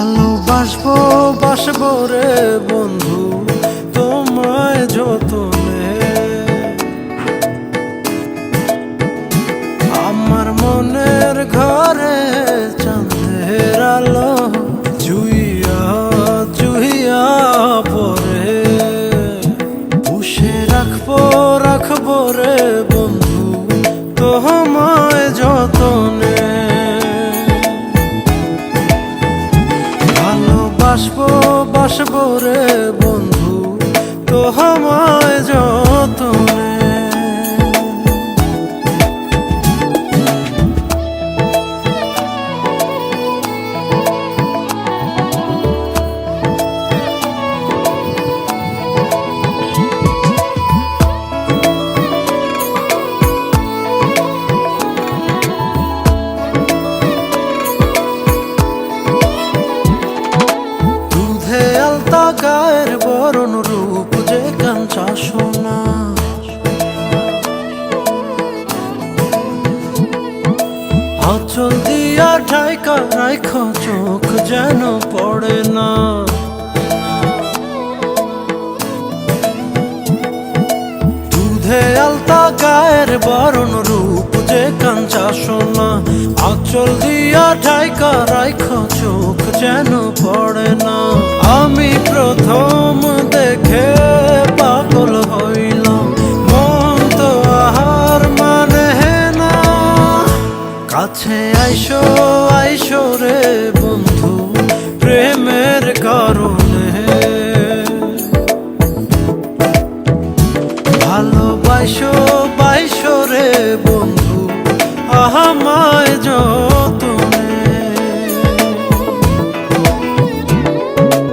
ভালোবাসবো বাসবো রে বন্ধু তোমায় যতনে। আমার মনের ঘরে চাঁদের আলো জুইয়া জুইয়া পরে পুষে রাখবো রাখবো রে বন্ধু তোমায় যতনে। ভালোবাসবো বাসবো রে বন্ধু তোমায় যতনে। গায়ের বরণ রূপ যে কাঞ্চা সোনা, আঁচল দিয়া ঢাকা রাখো চোখ যেন পড়ে না। দুধে আলতা গায়ের বরণ রূপ যে কাঞ্চা সোনা, আঁচল দিয়া ঢাকা রাখো চোখ যেন পড়ে না। আমি প্রথম দেখে পাগল হইলাম, মন তো আহার মানে না। কাছে আইসো আইসো রে বন্ধু প্রেমের কারণে। ভালোবাসো বাইসো রে বন্ধু আমায়